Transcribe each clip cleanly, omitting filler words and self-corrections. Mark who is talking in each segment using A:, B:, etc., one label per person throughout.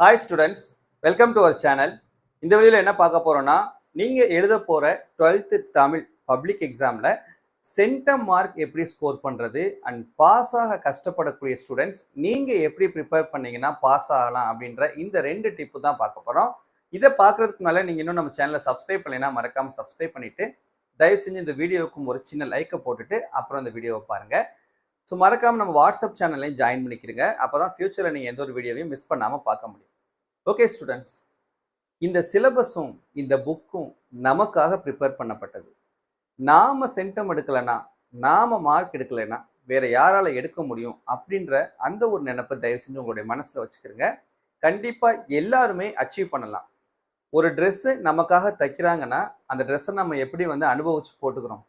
A: Hi students, welcome to our channel. இந்த வீடியோவில் என்ன பார்க்க போகிறோன்னா, நீங்கள் எழுத போகிற 12th தமிழ் பப்ளிக் எக்ஸாமில் சென்டம் மார்க் எப்படி ஸ்கோர் பண்ணுறது அண்ட் பாஸ் ஆக கஷ்டப்படக்கூடிய ஸ்டூடெண்ட்ஸ் நீங்கள் எப்படி ப்ரிப்பேர் பண்ணீங்கன்னா பாஸ் ஆகலாம் அப்படின்ற இந்த 2 டிப்பு தான் பார்க்க போகிறோம். இதை பார்க்குறதுக்கு முன்னால் நீங்கள் இன்னும் நம்ம சேனலை சப்ஸ்கிரைப் பண்ணலைன்னா மறக்காமல் சப்ஸ்கிரைப் பண்ணிவிட்டு தயவு செஞ்சு இந்த வீடியோவுக்கும் ஒரு சின்ன லைக்கை போட்டுட்டு அப்புறம் இந்த வீடியோவை பாருங்கள். ஸோ மறக்காமல் நம்ம வாட்ஸ்அப் சேனல்லையும் ஜாயின் பண்ணிக்கிறீங்க. அப்போ தான் ஃபியூச்சரில் நீங்கள் எந்த ஒரு வீடியோவையும் மிஸ் பண்ணாமல் பார்க்க முடியும். ஓகே ஸ்டூடெண்ட்ஸ், இந்த சிலபஸும் இந்த புக்கும் நமக்காக ப்ரிப்பேர் பண்ணப்பட்டது. நாம சென்டம் எடுக்கலைன்னா, நாம மார்க் எடுக்கலைன்னா வேற யாரால எடுக்க முடியும் அப்படின்ற அந்த ஒரு நினைப்பை தயவு செஞ்சு உங்களுடைய மனசுல வச்சுக்கிறீங்க. கண்டிப்பா எல்லாருமே அச்சீவ் பண்ணலாம். ஒரு ட்ரெஸ்ஸு நமக்காக தைக்கிறாங்கன்னா அந்த ட்ரெஸ்ஸை நம்ம எப்படி அனுபவிச்சு போட்டுக்கிறோம்.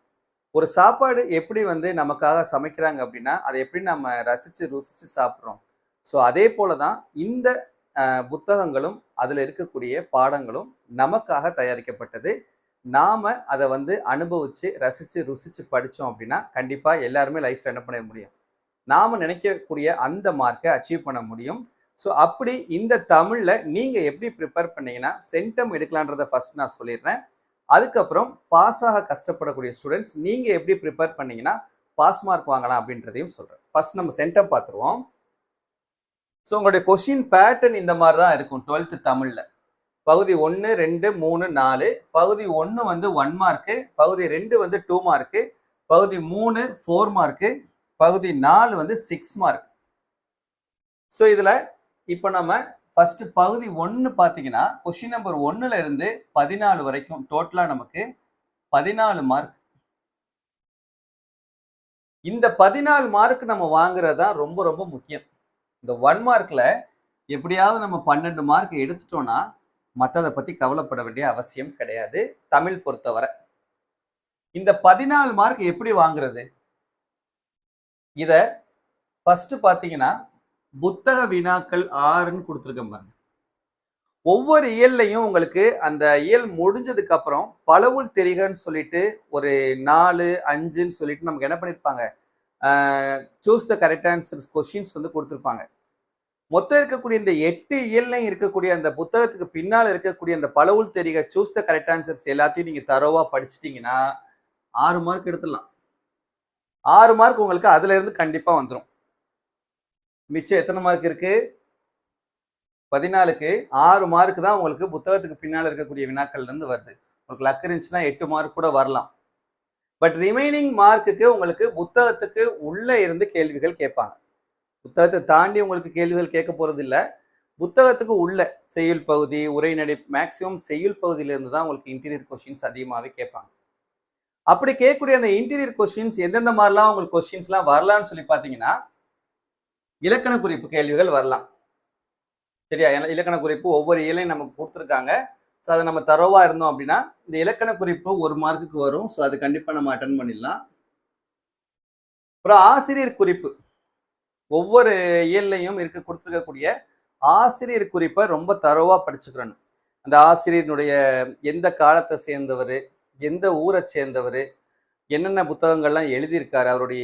A: ஒரு சாப்பாடு எப்படி நமக்காக சமைக்கிறாங்க அப்படின்னா அதை எப்படி நம்ம ரசிச்சு ருசிச்சு சாப்பிட்றோம். ஸோ அதே போல தான் இந்த புத்தகங்களும் அதில் இருக்கக்கூடிய பாடங்களும் நமக்காக தயாரிக்கப்பட்டது. நாம அதை அனுபவிச்சு ரசிச்சு ருசிச்சு படித்தோம் அப்படின்னா கண்டிப்பாக எல்லாருமே லைஃப்ல என்ன பண்ண முடியும், நாம நினைக்கக்கூடிய அந்த மார்க்கை அச்சீவ் பண்ண முடியும். ஸோ அப்படி இந்த தமிழில் நீங்கள் எப்படி ப்ரிப்பேர் பண்ணீங்கன்னா சென்டம் எடுக்கலான்றதை ஃபர்ஸ்ட் நான் சொல்லிடுறேன். அதுக்கப்புறம் பாஸ் ஆக கஷ்டப்படக்கூடிய ஸ்டூடெண்ட்ஸ் நீங்கள் எப்படி ப்ரிப்பேர் பண்ணீங்கன்னா பாஸ் மார்க் வாங்கலாம் அப்படின்றதையும் சொல்கிறேன். ஃபர்ஸ்ட் நம்ம சென்டம் பார்த்துருவோம். ஸோ உங்களுடைய கொஷின் பேட்டர்ன் இந்த மாதிரி தான் இருக்கும். 12th தமிழில் பகுதி 1, 2, 3, 4. பகுதி 1 1 மார்க்கு, பகுதி 2 2 மார்க்கு, பகுதி 3 4 மார்க்கு, பகுதி 4 6 மார்க். ஸோ இதில் இப்போ நம்ம ஃபர்ஸ்ட் பகுதி 1 பார்த்தீங்கன்னா கொஷின் நம்பர் 1ல இருந்து 14 வரைக்கும் டோட்டலாக நமக்கு 14 மார்க். இந்த 14 மார்க் நம்ம வாங்குறது தான் ரொம்ப ரொம்ப முக்கியம். இந்த 1 மார்க்ல எப்படியாவது நம்ம 12 மார்க் எடுத்துட்டோம்னா மற்றதை பத்தி கவலைப்பட வேண்டிய அவசியம் கிடையாது. தமிழ் பொறுத்தவரை இந்த 14 மார்க் எப்படி வாங்குறது, இத ஃபர்ஸ்ட் பாத்தீங்கன்னா புத்தக வினாக்கள் 6ன்னு கொடுத்துருக்கேன் பாருங்க. ஒவ்வொரு இயல்லையும் உங்களுக்கு அந்த இயல் முடிஞ்சதுக்கு அப்புறம் பலவுள் தெரிகன்னு சொல்லிட்டு ஒரு 4, 5ன்னு சொல்லிட்டு நமக்கு என்ன பண்ணிருப்பாங்க, choose the correct answers questions கொடுத்துருப்பாங்க. மொத்தம் இருக்கக்கூடிய இந்த 8 இயல்லையும் இருக்கக்கூடிய அந்த புத்தகத்துக்கு பின்னால் இருக்கக்கூடிய அந்த பலவுள் தெரிக சூஸ் த கரெக்ட் ஆன்சர்ஸ் எல்லாத்தையும் நீங்க தரோவா படிச்சிட்டீங்கன்னா 6 மார்க் எடுத்துடலாம். 6 மார்க் உங்களுக்கு அதுல இருந்து கண்டிப்பா வந்துடும். மிச்சம் எத்தனை மார்க் இருக்கு? 14க்கு 6 மார்க் தான் உங்களுக்கு புத்தகத்துக்கு பின்னால் இருக்கக்கூடிய வினாக்கள்ல இருந்து வருது. உங்களுக்கு லக் இருந்துச்சுன்னா 8 மார்க் கூட வரலாம். பட் ரிமைனிங் மார்க்குக்கு உங்களுக்கு புத்தகத்துக்கு உள்ள இருந்து கேள்விகள் கேட்பாங்க. புத்தகத்தை தாண்டி உங்களுக்கு கேள்விகள் கேட்க போறது இல்லை. புத்தகத்துக்கு உள்ள செய்யுள் பகுதி, உரைநடை, மேக்சிமம் செய்யுள் பகுதியிலிருந்து தான் உங்களுக்கு இன்டீரியர் கொஸ்டின்ஸ் அதிகமாகவே கேட்பாங்க. அப்படி கேட்கக்கூடிய அந்த இன்டீரியர் கொஸ்டின்ஸ் எந்தெந்த மாதிரிலாம் உங்களுக்கு கொஸ்டின்ஸ்லாம் வரலாம்னு சொல்லி பார்த்தீங்கன்னா, இலக்கண குறிப்பு கேள்விகள் வரலாம். சரியா? இலக்கண குறிப்பு ஒவ்வொரு இயலையும் நமக்கு கொடுத்துருக்காங்க. ஸோ அதை நம்ம தரோவா இருந்தோம் அப்படின்னா இந்த இலக்கண குறிப்பு 1 மார்க்குக்கு வரும். ஸோ அது கண்டிப்பாக நம்ம அட்டன் பண்ணிடலாம். அப்புறம் ஆசிரியர் குறிப்பு, ஒவ்வொரு இயல்லையும் கொடுத்துருக்கக்கூடிய ஆசிரியர் குறிப்பை ரொம்ப தரோவா படிச்சுக்கிறணும். அந்த ஆசிரியனுடைய எந்த காலத்தை சேர்ந்தவர், எந்த ஊரை சேர்ந்தவர், என்னென்ன புத்தகங்கள்லாம் எழுதியிருக்காரு, அவருடைய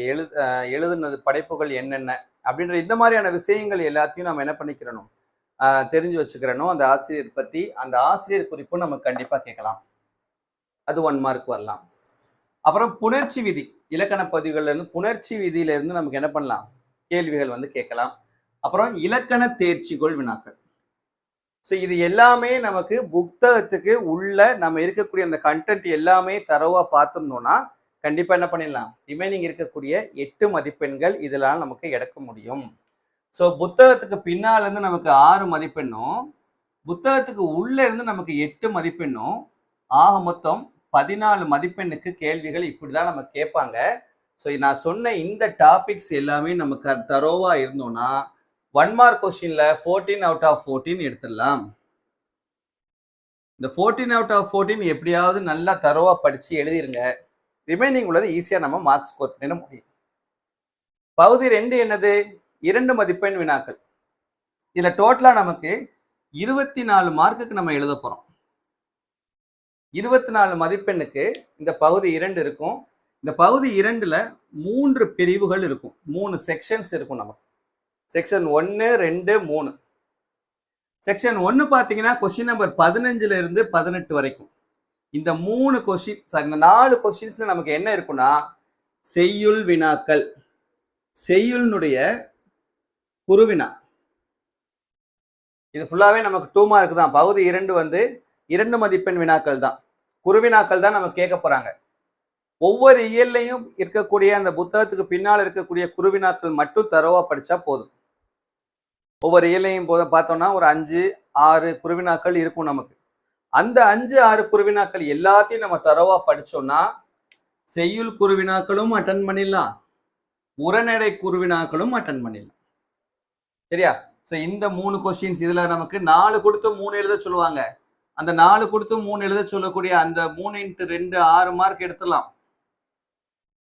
A: எழுதுனது படைப்புகள் என்னென்ன அப்படின்ற இந்த மாதிரியான விஷயங்கள் எல்லாத்தையும் நம்ம என்ன பண்ணிக்கிறணும், தெரிஞ்சு வச்சுக்கிறணும். அந்த ஆசிரியர் பற்றி அந்த ஆசிரியர் குறிப்பும் நம்ம கண்டிப்பாக கேட்கலாம். அது 1 மார்க் வரலாம். அப்புறம் புணர்ச்சி விதி, இலக்கண பதிவுகள்ல இருந்து புணர்ச்சி விதியில இருந்து நமக்கு என்ன பண்ணலாம், கேள்விகள் கேட்கலாம். அப்புறம் இலக்கண தேர்ச்சிகோள் வினாக்கள். ஸோ இது எல்லாமே நமக்கு புத்தகத்துக்கு உள்ள நம்ம இருக்கக்கூடிய அந்த கண்டென்ட் எல்லாமே தரவா பார்த்துருந்தோம்னா கண்டிப்பா என்ன பண்ணிடலாம், ரிமைனிங் இருக்கக்கூடிய 8 மதிப்பெண்கள் இதெல்லாம் நமக்கு எடுக்க முடியும். ஸோ புத்தகத்துக்கு பின்னால இருந்து நமக்கு 6 மதிப்பெண்ணும், புத்தகத்துக்கு உள்ள இருந்து நமக்கு 8 மதிப்பெண்ணும், ஆக மொத்தம் 14 மதிப்பெண்ணுக்கு கேள்விகள் இப்படிதான் நம்ம கேட்பாங்க. ஸோ நான் சொன்ன இந்த டாபிக்ஸ் எல்லாமே நமக்கு தரோவா இருந்தோம்னா 1 மார்க் கொஸ்டின்ல 14 out of 14 எடுத்துடலாம். இந்த 14 out of 14 எப்படியாவது நல்லா தரோவா படிச்சு எழுதிருங்க. ரிமைனிங் உள்ளது ஈஸியா நம்ம மார்க் ஸ்கோர் பண்ண முடியும். பகுதி 2 என்னது, 2 மதிப்பெண் வினாக்கள். இதுல டோட்டலா நமக்கு 24 மார்க்குக்கு நம்ம எழுத போறோம். 24 மதிப்பெண்ணுக்கு இந்த பகுதி 2 இருக்கும். இந்த பகுதி 2ல 3 பிரிவுகள் இருக்கும், 3 செக்ஷன்ஸ் இருக்கும். நமக்கு செக்ஷன் 1, 2, 3. செக்ஷன் 1 பாத்தீங்கன்னா கொஸ்டின் நம்பர் 15ல இருந்து 18 வரைக்கும் இந்த 3 கொஸ்டின், இந்த 4 கொஸ்டின்ஸ்ல நமக்கு என்ன இருக்குன்னா செய்யுள் வினாக்கள், செய்யுள்னுடைய குறுவினா. இது ஃபுல்லாவே நமக்கு 2 மார்க் தான். பகுதி 2 வந்து 2 மதிப்பெண் வினாக்கள் தான், குறுவினாக்கள் தான் நம்ம கேட்க போறாங்க. ஒவ்வொரு இயல்லையும் இருக்கக்கூடிய அந்த புத்தகத்துக்கு பின்னால் இருக்கக்கூடிய குறுவினாக்கள் மட்டும் தரவா படிச்சா போதும். ஒவ்வொரு இயலையும் பார்த்தோம்னா ஒரு 5-6 குறுவினாக்கள் இருக்கும் நமக்கு. அந்த 5-6 குறுவினாக்கள் எல்லாத்தையும் நம்ம தரவா படிச்சோம்னா செய்யுள் குறுவினாக்களும் அட்டன் பண்ணிடலாம், உரைநடை குறுவினாக்களும் அட்டன் பண்ணிடலாம். சரியா? சோ இந்த 3 கொஸ்டின்ஸ் இதுல நமக்கு 4 கொடுத்து 3 எழுத சொல்லுவாங்க. அந்த 4 கொடுத்து 3 எழுத சொல்லக்கூடிய அந்த 3 × 2 6 மார்க் எடுத்துடலாம்.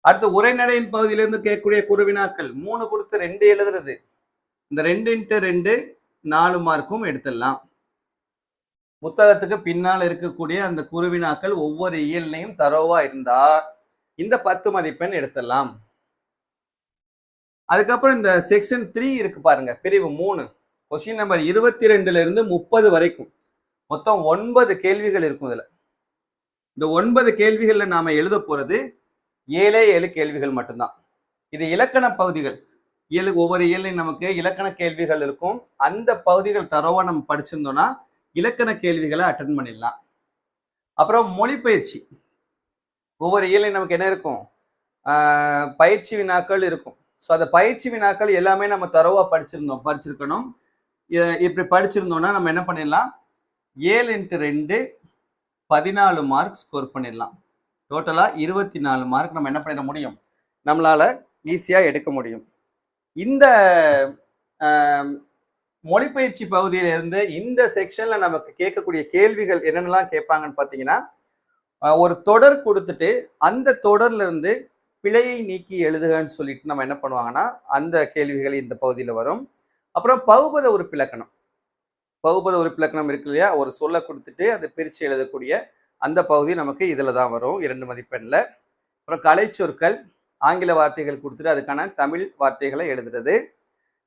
A: அடுத்து உரைநடையின் பகுதியிலிருந்து கேட்கக்கூடிய குறுவினாக்கள் 3 கொடுத்து 2 எழுதுறது, இந்த 2 × 2 4 மார்க்கும் எடுத்துடலாம். புத்தகத்துக்கு பின்னால் இருக்கக்கூடிய அந்த குறுவினாக்கள் ஒவ்வொரு இயல்லையும் தரோவா இருந்தா இந்த 10 மதிப்பெண் எடுத்துடலாம். அதுக்கப்புறம் இந்த செக்ஷன் 3 இருக்கு பாருங்க, பிரிவு 3, கொஸ்டின் நம்பர் 22ல இருந்து 30 வரைக்கும் மொத்தம் 9 கேள்விகள் இருக்கும். இதுல இந்த 9 கேள்விகள்ல நாம எழுத போறது 7 கேள்விகள் மட்டும்தான். இது இலக்கண பகுதிகள். ஒவ்வொரு இயலையும் நமக்கு இலக்கண கேள்விகள் இருக்கும். அந்த பகுதிகள் தரவா நம்ம படிச்சிருந்தோம்னா இலக்கண கேள்விகளை அட்டன் பண்ணிடலாம். அப்புறம் மொழிபெயர்ச்சி, ஒவ்வொரு இயலையும் நமக்கு என்ன இருக்கும், பயிற்சி வினாக்கள் இருக்கும். ஸோ அந்த பயிற்சி வினாக்கள் எல்லாமே நம்ம தரவா படிச்சிருக்கணும். இப்படி படிச்சிருந்தோம்னா நம்ம என்ன பண்ணிடலாம், 7 × 2 14 மார்க் ஸ்கோர் பண்ணிடலாம். டோட்டலா 24 மார்க் நம்ம என்ன பண்ணிட முடியும், நம்மளால ஈஸியா எடுக்க முடியும். இந்த மொழிபெயர்ச்சி பகுதியில இருந்து இந்த செக்ஷன்ல நமக்கு கேட்கக்கூடிய கேள்விகள் என்னென்னலாம் கேட்பாங்கன்னு பாத்தீங்கன்னா, ஒரு தொடர் கொடுத்துட்டு அந்த தொடர்ல இருந்து பிழையை நீக்கி எழுதுகன்னு சொல்லிட்டு நம்ம என்ன பண்ணுவாங்கன்னா அந்த கேள்விகள் இந்த பகுதியில வரும். அப்புறம் பகுபத உறுப்பிலக்கணம், பகுபத உறுப்பிலக்கணம் இருக்கு இல்லையா, ஒரு சொல்ல கொடுத்துட்டு அதை பிரிச்சு எழுதக்கூடிய அந்த பகுதி நமக்கு இதுல தான் வரும் 2 மதிப்பெண்ல. அப்புறம் கலை சொற்கள், ஆங்கில வார்த்தைகள் கொடுத்துட்டு அதுக்கான தமிழ் வார்த்தைகளை எழுதுறது.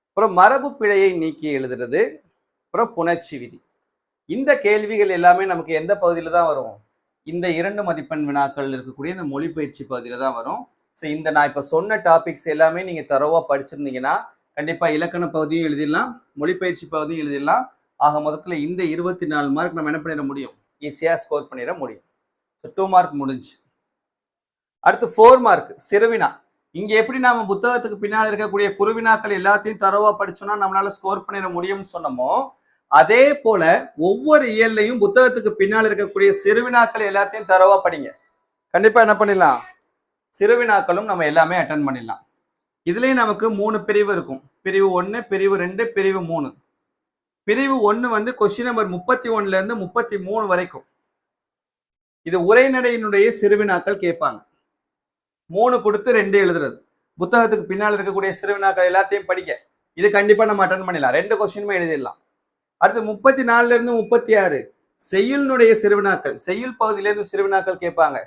A: அப்புறம் மரபு பிழையை நீக்கி எழுதுறது. அப்புறம் புணர்ச்சி விதி. இந்த கேள்விகள் எல்லாமே நமக்கு எந்த பகுதியில தான் வரும், இந்த 2 மதிப்பெண் வினாக்கள் இருக்கக்கூடிய இந்த மொழிபெயர்ச்சி பகுதியில தான் வரும். ஸோ இந்த நான் இப்ப சொன்ன டாபிக்ஸ் எல்லாமே நீங்க தரவா படிச்சிருந்தீங்கன்னா கண்டிப்பா இலக்கண பகுதியும் எழுதிடலாம், மொழிபெயர்ச்சி பகுதியும் எழுதிடலாம். ஆக மொத்தத்துல இந்த 24 மார்க் நம்ம என்ன பண்ணிட முடியும், ஈஸியா ஸ்கோர் பண்ணிட முடியும். ஸோ 2 மார்க் முடிஞ்சு. அடுத்து 4 மார்க் சிறுவினா. இங்க எப்படி நாம புத்தகத்துக்கு பின்னால் இருக்கக்கூடிய குறுவினாக்கள் எல்லாத்தையும் தரவா படிச்சோம்னா நம்மளால ஸ்கோர் பண்ணிட முடியும்னு சொன்னோமோ, அதே போல ஒவ்வொரு இயல்லையும் புத்தகத்துக்கு பின்னால் இருக்கக்கூடிய சிறுவினாக்கள் எல்லாத்தையும் தரவா படிங்க. கண்டிப்பா என்ன பண்ணிடலாம், சிறுவினாக்களும் நம்ம எல்லாமே அட்டன் பண்ணிடலாம். இதுலயும் நமக்கு 3 பிரிவு இருக்கும், பிரிவு 1, பிரிவு 2, பிரிவு 3. பிரிவு 1 வந்து கொஸ்டின் நம்பர் 31ல இருந்து 33 வரைக்கும் இது உரைநடையினுடைய சிறுவினாக்கள் கேட்பாங்க. 3 கொடுத்து 2 எழுதுறது, புத்தகத்துக்கு பின்னால் இருக்கக்கூடிய சிறுவினாக்கள் எல்லாத்தையும் படிக்க. இது கண்டிப்பா நம்ம அட்டன் பண்ணிடலாம், 2 கொஸ்டினுமே எழுதிடலாம். அடுத்து 34ல இருந்து 36 செய்யுள்னுடைய சிறுவினாக்கள், செய்யுள் பகுதியிலிருந்து சிறுவினாக்கள் கேட்பாங்க.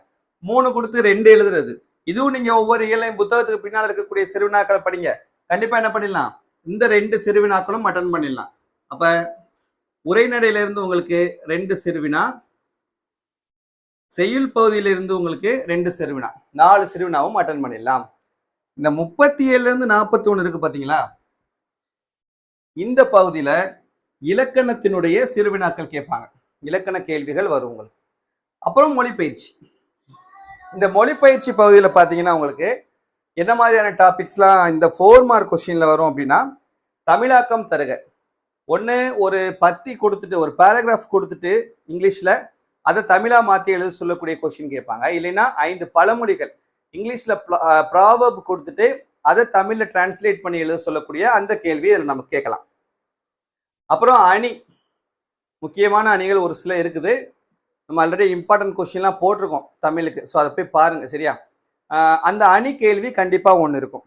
A: 3 கொடுத்து 2 எழுதுறது. இதுவும் நீங்க ஒவ்வொரு இயலையும் புத்தகத்துக்கு பின்னால் இருக்கக்கூடிய சிறுவினாக்களை படிங்க. கண்டிப்பா என்ன பண்ணிடலாம், இந்த 2 சிறுவினாக்களும் அட்டன் பண்ணிடலாம். அப்ப உரைநடையில இருந்து உங்களுக்கு 2 சிறுவினா, செய்யுள் பகுதியிலிருந்து உங்களுக்கு 2 சிறுவினா, 4 சிறுவினாவும் அட்டன் பண்ணிடலாம். இந்த 37ல இருந்து 41 இருக்கு பாத்தீங்களா, இந்த பகுதியில இலக்கணத்தினுடைய சிறுவினாக்கள் கேட்பாங்க, இலக்கண கேள்விகள் வரும் உங்களுக்கு. அப்புறம் மொழிபெயர்ச்சி. இந்த மொழிபெயர்ச்சி பகுதியில பாத்தீங்கன்னா உங்களுக்கு என்ன மாதிரியான டாபிக்ஸ்லாம் இந்த 4 மார்க் கொஸ்டின்ல வரும் அப்படின்னா, தமிழாக்கம் தருக. ஒன்று ஒரு பத்தி கொடுத்துட்டு ஒரு பேராகிராஃப் கொடுத்துட்டு இங்கிலீஷ்ல அதை தமிழா மாற்றி எழுத சொல்லக்கூடிய கொஸ்டின் கேட்பாங்க. இல்லைன்னா 5 பழமொழிகள் இங்கிலீஷ்ல ப்ராவர்ப் கொடுத்துட்டு அதை தமிழ்ல டிரான்ஸ்லேட் பண்ணி எழுத சொல்லக்கூடிய அந்த கேள்வி இதில் நம்ம கேட்கலாம். அப்புறம் அணி, முக்கியமான அணிகள் ஒரு சில இருக்குது, நம்ம ஆல்ரெடி இம்பார்ட்டன்ட் கொஸ்டின்லாம் போட்டிருக்கோம் தமிழுக்கு, ஸோ அதை போய் பாருங்க சரியா. அந்த அணி கேள்வி கண்டிப்பா ஒன்று இருக்கும்.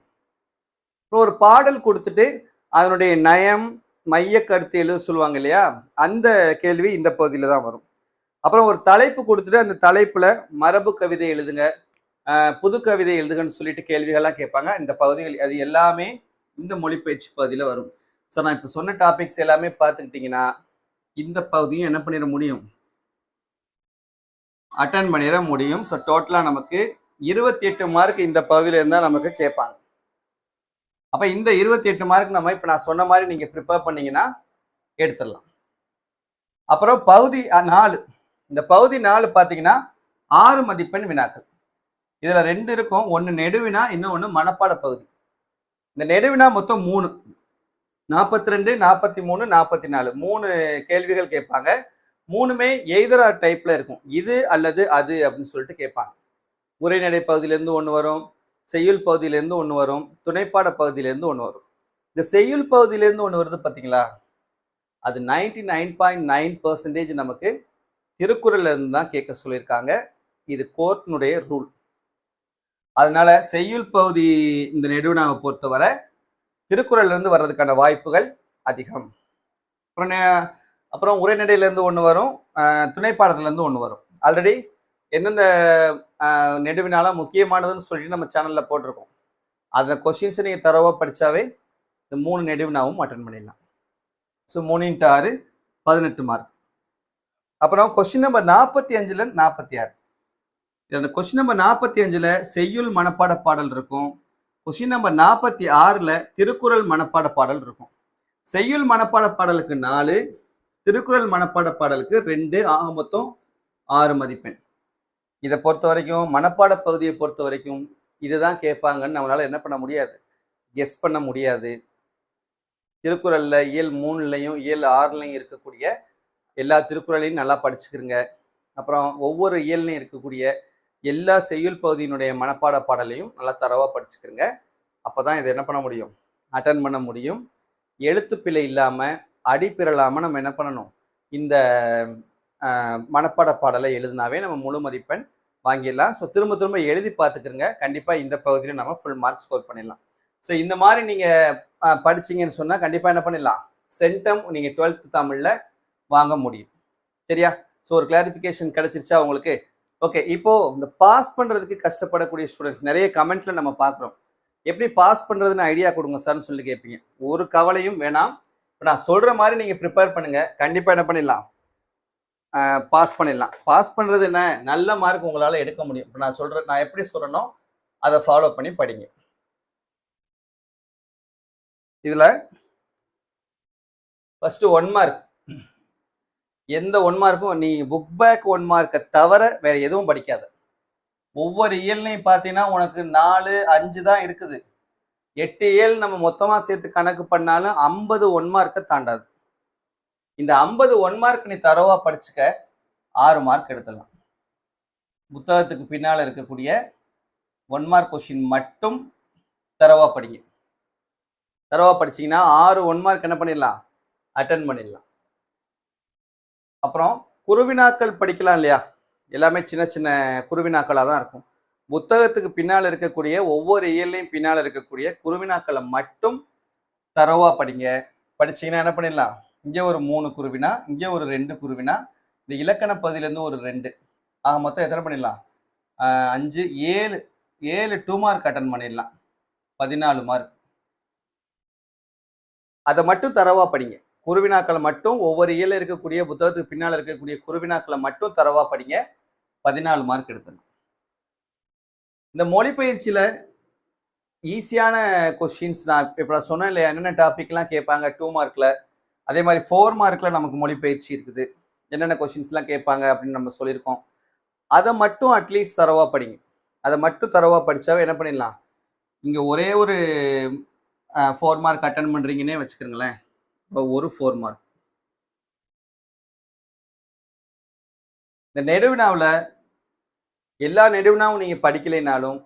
A: அப்புறம் ஒரு பாடல் கொடுத்துட்டு அதனுடைய நயம் மைய கருத்து எழுத சொல்லுவாங்க இல்லையா, அந்த கேள்வி இந்த பகுதியில தான் வரும். அப்புறம் ஒரு தலைப்பு கொடுத்துட்டு அந்த தலைப்புல மரபு கவிதை எழுதுங்க, புது கவிதை எழுதுங்கன்னு சொல்லிட்டு கேள்விகள்லாம் கேட்பாங்க. இந்த பகுதிகள் அது எல்லாமே இந்த மொழிபெயர்ச்சி பகுதியில வரும். ஸோ நான் இப்போ சொன்ன டாபிக்ஸ் எல்லாமே பார்த்துக்கிட்டிங்கன்னா இந்த பகுதியும் என்ன பண்ணிட முடியும், அட்டன் பண்ணிட முடியும். ஸோ டோட்டலா நமக்கு 28 மார்க் இந்த பகுதியில இருந்தா நமக்கு கேட்பாங்க. அப்ப இந்த 28 மார்க் நம்ம இப்ப நான் சொன்ன மாதிரி நீங்க ப்ரிப்பேர் பண்ணீங்கன்னா எடுத்துடலாம். அப்புறம் பகுதி 4, இந்த பகுதி 4 பாத்தீங்கன்னா 6 மதிப்பெண் வினாக்கள். இதுல 2 இருக்கும், ஒன்னு நெடுவினா, இன்னொன்னு மனப்பாட பகுதி. இந்த நெடுவினா மொத்தம் 3, 42, 43, 44 3 கேள்விகள் கேட்பாங்க. 3மே எய்தர் ஆர் டைப்ல இருக்கும். இது அல்லது அது அப்படின்னு சொல்லிட்டு கேட்பாங்க. உரைநடை பகுதியிலேருந்து ஒன்று வரும், செய்யுள் பகுதியிலேருந்து ஒன்று வரும், துணைப்பாட பகுதியிலேருந்து ஒன்று வரும். இந்த செய்யுள் பகுதியிலேருந்து ஒன்று வருது பார்த்தீங்களா, அது 99.9% நமக்கு திருக்குறள்ல இருந்து தான் கேட்க சொல்லியிருக்காங்க. இது கோர்ட்டினுடைய ரூல். அதனால செய்யுள் பகுதி இந்த நெடுவினாவை பொறுத்தவரை திருக்குறள்ல இருந்து வர்றதுக்கான வாய்ப்புகள் அதிகம். அப்புறம் உரைநடையிலேருந்து ஒன்று வரும், துணைப்பாடத்துலேருந்து ஒன்று வரும். ஆல்ரெடி எந்தெந்த நெடுவினால முக்கியமானதுன்னு சொல்லிட்டு நம்ம சேனல்ல போட்டிருக்கோம். அந்த கொஸ்டின்ஸை நீங்கள் தரவா படிச்சாவே இந்த 3 நெடுவினாவும் அட்டன் பண்ணிடலாம். So 3 × 6 18 mark. அப்புறம் கொஸ்டின் நம்பர் 45ல 46. இந்த கொஸ்டின் நம்பர் 45ல செய்யுள் மனப்பாட பாடல் இருக்கும். கொஸ்டின் நம்பர் 46ல திருக்குறள் மனப்பாட பாடல் இருக்கும். செய்யுள் மனப்பாட பாடலுக்கு 4, திருக்குறள் மனப்பாட பாடலுக்கு 2, ஆக மொத்தம் 6 மதிப்பெண். இதை பொறுத்த வரைக்கும் மனப்பாட பகுதியை பொறுத்த வரைக்கும் இதுதான் கேட்பாங்கன்னு நம்மளால என்ன பண்ண முடியாது, கெஸ் பண்ண முடியாது. திருக்குறள்ல இயல் 3லையும் இயல் 6லையும் இருக்கக்கூடிய எல்லா திருக்குறளையும் நல்லா படிச்சுக்கிறங்க. அப்புறம் ஒவ்வொரு இயல்லையும் இருக்கக்கூடிய எல்லா செய்யுள் பகுதியினுடைய மனப்பாட பாடலையும் நல்லா தரவா படிச்சுக்கிறங்க. அப்போதான் இதை என்ன பண்ண முடியும், அட்டன் பண்ண முடியும். எழுத்துப்பிழை இல்லாம அடிப்பிறலாம நம்ம என்ன பண்ணணும், இந்த மனப்பாட பாடலை எழுதினாவே நம்ம முழு மதிப்பெண் வாங்கிடலாம். ஸோ திரும்ப திரும்ப எழுதி பார்த்துக்கிறங்க. கண்டிப்பா இந்த பகுதியில் நம்ம ஃபுல் மார்க் ஸ்கோர் பண்ணிடலாம். ஸோ இந்த மாதிரி நீங்க படிச்சீங்கன்னு சொன்னா கண்டிப்பா என்ன பண்ணிடலாம், சென்டம் நீங்க 12th தமிழ்ல வாங்க முடியும். சரியா? ஸோ ஒரு கிளாரிஃபிகேஷன் கிடைச்சிருச்சா உங்களுக்கு? ஓகே. இப்போ இந்த பாஸ் பண்றதுக்கு கஷ்டப்படக்கூடிய ஸ்டூடெண்ட்ஸ் நிறைய கமெண்ட்ல நம்ம பார்க்குறோம். எப்படி பாஸ் பண்றதுன்னு ஐடியா கொடுங்க சார்னு சொல்லி கேட்பீங்க. ஒரு கவலையும் வேணாம். இப்போ நான் சொல்ற மாதிரி நீங்க ப்ரிப்பேர் பண்ணுங்க. கண்டிப்பா என்ன பண்ணிடலாம், பாஸ் பண்ணிடலாம். பாஸ் பண்றது என்ன, நல்ல மார்க் உங்களால எடுக்க முடியும். இப்போ நான் எப்படி சொல்றேனோ அதை ஃபாலோ பண்ணி படிங்க. இதுல ஃபர்ஸ்ட் 1 மார்க், எந்த 1 மார்க்கும் நீ புக் பேக் 1 மார்க்கை தவிர வேற எதுவும் படிக்காத. ஒவ்வொரு இயல்லையும் பார்த்தீங்கன்னா உனக்கு 4, 5 தான் இருக்குது. 8 இயல் நம்ம மொத்தமா சேர்த்து கணக்கு பண்ணாலும் 50 1 மார்க்கை தாண்டாது. இந்த 50 1 மார்க் நீ தரவா படிச்சுக்க 6 மார்க் எடுத்துடலாம். புத்தகத்துக்கு பின்னால இருக்கக்கூடிய 1 மார்க் கொஸ்டின் மட்டும் தரவா படிங்க. தரவா படிச்சீங்கன்னா 6 1 மார்க் என்ன பண்ணிடலாம், அட்டன் பண்ணிடலாம். அப்புறம் குருவினாக்கள் படிக்கலாம் இல்லையா, எல்லாமே சின்ன சின்ன குருவினாக்களாக தான் இருக்கும். புத்தகத்துக்கு பின்னால் இருக்கக்கூடிய ஒவ்வொரு இயல்லையும் பின்னால் இருக்கக்கூடிய குருவினாக்களை மட்டும் தரவா படிங்க. படிச்சீங்கன்னா என்ன பண்ணிடலாம், இங்கே ஒரு 3 குருவினா, இங்கே ஒரு 2 குருவினா, இந்த இலக்கண பகுதியிலேருந்து ஒரு 2, ஆக மொத்தம் எத்தனை பண்ணிடலாம், 5, 7 2 மார்க் அட்டன் பண்ணிடலாம். 14 மார்க். அதை மட்டும் தரவா படிங்க. குருவினாக்களை மட்டும் ஒவ்வொரு இயல இருக்கக்கூடிய புத்தகத்துக்கு பின்னால் இருக்கக்கூடிய குருவினாக்களை மட்டும் தரவா படிங்க. 14 மார்க் எடுத்துடலாம். இந்த மொழி பயிற்சியில ஈஸியான கொஸ்டின்ஸ் நான் இப்போ நான் சொன்னேன் இல்லையா, என்னென்ன டாபிக்லாம் கேட்பாங்க 2 மார்க்ல. அதே மாதிரி 4 மார்க்ல நமக்கு மொழி பயிற்சி இருக்குது, என்னென்ன கொஸ்டின்ஸ்லாம் கேட்பாங்க அப்படின்னு நம்ம சொல்லியிருக்கோம். அதை மட்டும் அட்லீஸ்ட் தரவா படிங்க. அதை மட்டும் தரவா படிச்சாவே என்ன பண்ணிடலாம், இங்க ஒரே ஒரு 4 மார்க் அட்டன் பண்றீங்கன்னே வச்சுக்கிறீங்களேன், ஒரு 4 மார்க். இந்த நெடுவினாவில் எல்லா நெடுவினாவும் நீங்க படிக்கலைனாலும்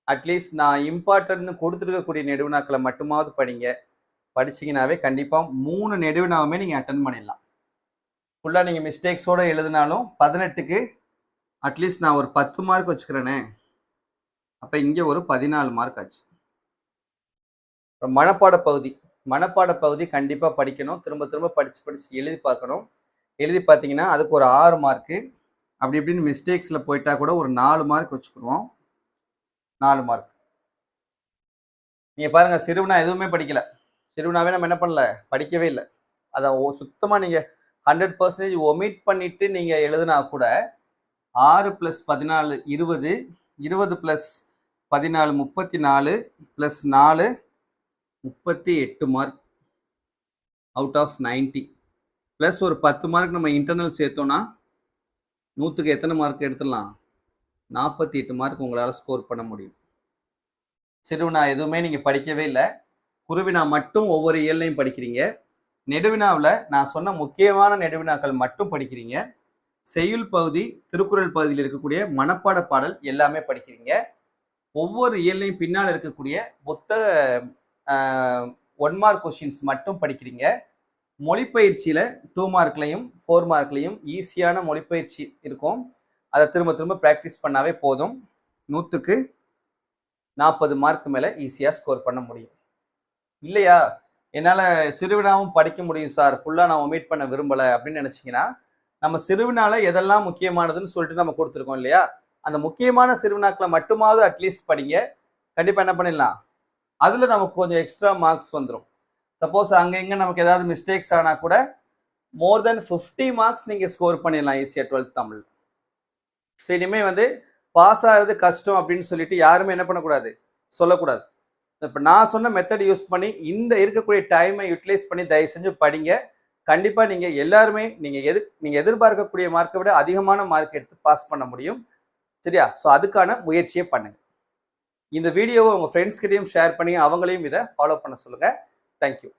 A: அட்லீஸ்ட் நான் இம்பார்ட்டன்ட்னு கொடுத்துருக்கக்கூடிய நெடுவினாக்களை மட்டுமாவது படிங்க. படிச்சீங்கன்னாவே கண்டிப்பா 3 நெடுவினாவுமே நீங்க அட்டன் பண்ணிடலாம். ஃபுல்லா நீங்க மிஸ்டேக்ஸோட எழுதினாலும் 18க்கு அட்லீஸ்ட் நான் ஒரு 10 மார்க் வச்சுக்கிறேனே, அப்ப இங்க ஒரு 14 மார்க் ஆச்சு. மனப்பாட பகுதி கண்டிப்பா படிக்கணும். திரும்ப திரும்ப படிச்சு எழுதி பார்க்கணும். எழுதி பார்த்தீங்கன்னா அதுக்கு ஒரு 6 மார்க்கு. அப்படி இப்படின்னு மிஸ்டேக்ஸ்ல போயிட்டா கூட ஒரு 4 மார்க் வச்சுக்குவோம். 4 மார்க். நீங்க பாருங்க, சிறுவினா எதுவுமே படிக்கல. சிறுவினாவே நம்ம என்ன பண்ணல, படிக்கவே இல்லை. அதை சுத்தமா நீங்க 100% ஒமிட் பண்ணிட்டு நீங்க எழுதுனா கூட 6 + 14 20, 20 + 14 34 + 4 38 மார்க் அவுட் ஆஃப் 90. ப்ளஸ் ஒரு 10 மார்க் நம்ம இன்டர்னல் சேர்த்தோம்னா 100க்கு எத்தனை மார்க் எடுத்துடலாம்? 48 மார்க் உங்களால் ஸ்கோர் பண்ண முடியும். சிறுவினா எதுவுமே நீங்கள் படிக்கவே இல்லை, குறுவினா மட்டும் ஒவ்வொரு இயல்லையும் படிக்கிறீங்க. நெடுவினாவில் நான் சொன்ன முக்கியமான நெடுவினாக்கள் மட்டும் படிக்கிறீங்க. செய்யுள் பகுதி, திருக்குறள் பகுதியில் இருக்கக்கூடிய மனப்பாட பாடல் எல்லாமே படிக்கிறீங்க. ஒவ்வொரு இயல்லையும் பின்னால் இருக்கக்கூடிய புத்தக 1 மார்க் கொஸ்டின்ஸ் மட்டும் படிக்கிறீங்க. மொழிப்பயிற்சியில் 2 மார்க்லையும் 4 மார்க்லையும் ஈஸியான மொழிப்பயிற்சி இருக்கும். அதை திரும்ப திரும்ப ப்ராக்டிஸ் பண்ணாவே போதும். 100க்கு 40 மார்க் மேலே ஈஸியாக ஸ்கோர் பண்ண முடியும். இல்லையா, என்னால் சிறுவினாவும் படிக்க முடியும் சார், ஃபுல்லாக நான் ஒமிட் பண்ண விரும்பலை அப்படின்னு நினச்சிங்கன்னா, நம்ம சிறுவினால எதெல்லாம் முக்கியமானதுன்னு சொல்லிட்டு நம்ம கொடுத்துருக்கோம் இல்லையா, அந்த முக்கியமான சிறுவினாக்களை மட்டுமாவது அட்லீஸ்ட் படிங்க. கண்டிப்பாக என்ன பண்ணிடலாம், அதில் நமக்கு கொஞ்சம் எக்ஸ்ட்ரா மார்க்ஸ் வந்துடும். சப்போஸ் அங்கே இங்கே நமக்கு ஏதாவது மிஸ்டேக்ஸ் ஆனால் கூட மோர் தென் 50 மார்க்ஸ் நீங்கள் ஸ்கோர் பண்ணிடலாம் ஈஸியாக 12th தமிழ். ஸோ இனிமேல் பாஸ் ஆகிறது கஷ்டம் அப்படின்னு சொல்லிட்டு யாருமே என்ன பண்ணக்கூடாது, சொல்லக்கூடாது. இப்போ நான் சொன்ன மெத்தட் யூஸ் பண்ணி இந்த இருக்கக்கூடிய டைமை யூட்டிலைஸ் பண்ணி தயவு செஞ்சு படிங்க. கண்டிப்பாக நீங்கள் எல்லாருமே நீங்கள் எதிர்பார்க்கக்கூடிய மார்க்கை விட அதிகமான மார்க் எடுத்து பாஸ் பண்ண முடியும். சரியா? ஸோ அதுக்கான முயற்சியை பண்ணுங்க. இந்த வீடியோவை உங்கள் ஃப்ரெண்ட்ஸ்கிட்டையும் ஷேர் பண்ணி அவங்களையும் இதை ஃபாலோ பண்ண சொல்லுங்கள். தேங்க்யூ.